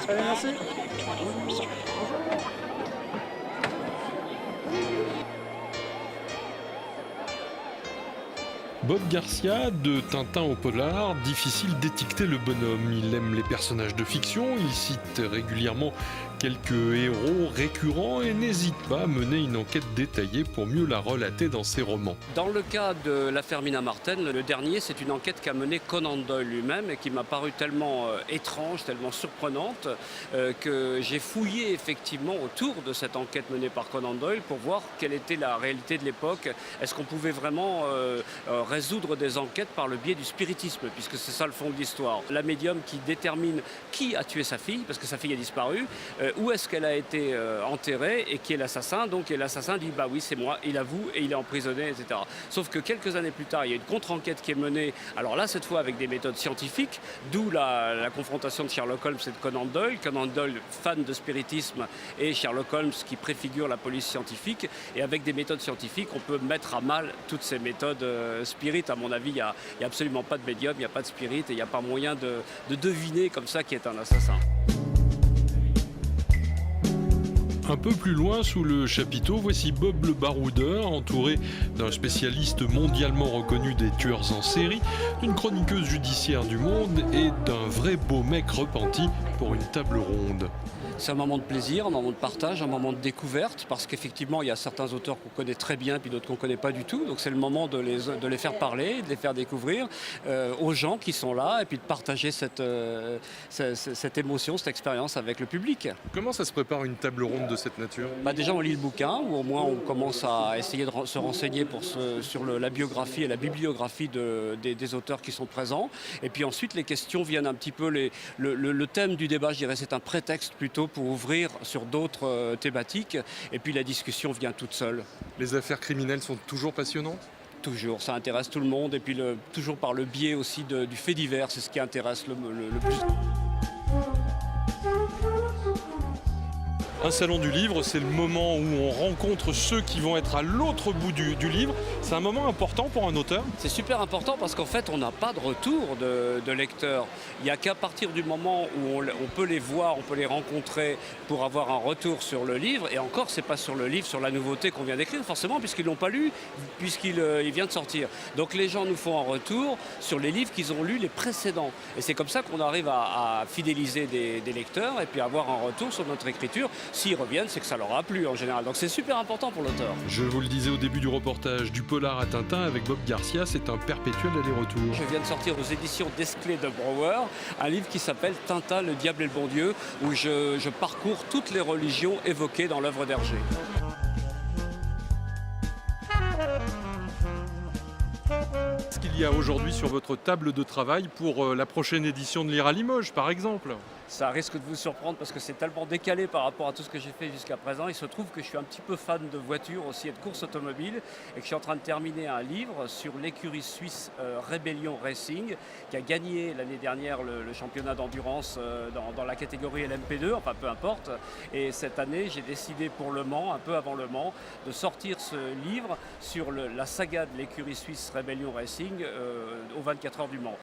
Allez, merci. Bob Garcia, de Tintin au polar, difficile d'étiqueter le bonhomme. Il aime les personnages de fiction, il cite régulièrement quelques héros récurrents et n'hésite pas à mener une enquête détaillée pour mieux la relater dans ses romans. Dans le cas de l'affaire Mina Marten, le dernier, c'est une enquête qu'a menée Conan Doyle lui-même et qui m'a paru tellement étrange, tellement surprenante que j'ai fouillé effectivement autour de cette enquête menée par Conan Doyle pour voir quelle était la réalité de l'époque. Est-ce qu'on pouvait vraiment résoudre des enquêtes par le biais du spiritisme, puisque c'est ça le fond de l'histoire. La médium qui détermine qui a tué sa fille, parce que sa fille a disparu, où est-ce qu'elle a été enterrée et qui est l'assassin. Donc et l'assassin dit bah oui c'est moi, il avoue et il est emprisonné, etc. Sauf que quelques années plus tard, il y a une contre-enquête qui est menée, alors là cette fois avec des méthodes scientifiques, d'où la confrontation de Sherlock Holmes et de Conan Doyle. Conan Doyle, fan de spiritisme, et Sherlock Holmes qui préfigure la police scientifique. Et avec des méthodes scientifiques, on peut mettre à mal toutes ces méthodes spirit. À mon avis, il n'y a absolument pas de médium, il n'y a pas de spirit et il n'y a pas moyen de deviner comme ça qui est un assassin. Un peu plus loin, sous le chapiteau, voici Bob le baroudeur, entouré d'un spécialiste mondialement reconnu des tueurs en série, d'une chroniqueuse judiciaire du Monde et d'un vrai beau mec repenti pour une table ronde. C'est un moment de plaisir, un moment de partage, un moment de découverte, parce qu'effectivement, il y a certains auteurs qu'on connaît très bien, puis d'autres qu'on ne connaît pas du tout. Donc c'est le moment de les faire parler, de les faire découvrir aux gens qui sont là, et puis de partager cette émotion, cette expérience avec le public. Comment ça se prépare une table ronde de cette nature ? Déjà, on lit le bouquin, ou au moins on commence à essayer de se renseigner sur la biographie et la bibliographie des auteurs qui sont présents. Et puis ensuite, les questions viennent un petit peu, le thème du débat, je dirais, c'est un prétexte plutôt pour ouvrir sur d'autres thématiques. Et puis la discussion vient toute seule. Les affaires criminelles sont toujours passionnantes ? Toujours, ça intéresse tout le monde. Et puis toujours par le biais aussi du fait divers, c'est ce qui intéresse le plus. Un salon du livre, c'est le moment où on rencontre ceux qui vont être à l'autre bout du livre. C'est un moment important pour un auteur ? C'est super important parce qu'en fait, on n'a pas de retour de lecteurs. Il n'y a qu'à partir du moment où on peut les voir, on peut les rencontrer pour avoir un retour sur le livre. Et encore, c'est pas sur le livre, sur la nouveauté qu'on vient d'écrire, forcément, puisqu'ils ne l'ont pas lu, puisqu'il vient de sortir. Donc les gens nous font un retour sur les livres qu'ils ont lus les précédents. Et c'est comme ça qu'on arrive à fidéliser des lecteurs et puis avoir un retour sur notre écriture. S'ils reviennent, c'est que ça leur a plu en général. Donc c'est super important pour l'auteur. Je vous le disais au début du reportage, du polar à Tintin avec Bob Garcia, c'est un perpétuel aller-retour. Je viens de sortir aux éditions Desclés de Brouwer un livre qui s'appelle Tintin, le diable et le bon Dieu, où je parcours toutes les religions évoquées dans l'œuvre d'Hergé. Qu'est-ce qu'il y a aujourd'hui sur votre table de travail pour la prochaine édition de Lire à Limoges, par exemple ? Ça risque de vous surprendre parce que c'est tellement décalé par rapport à tout ce que j'ai fait jusqu'à présent. Il se trouve que je suis un petit peu fan de voitures aussi et de courses automobiles et que je suis en train de terminer un livre sur l'écurie suisse Rebellion Racing qui a gagné l'année dernière le championnat d'endurance dans la catégorie LMP2, enfin peu importe. Et cette année, j'ai décidé pour Le Mans, un peu avant Le Mans, de sortir ce livre sur la saga de l'écurie suisse Rebellion Racing aux 24 heures du Mans.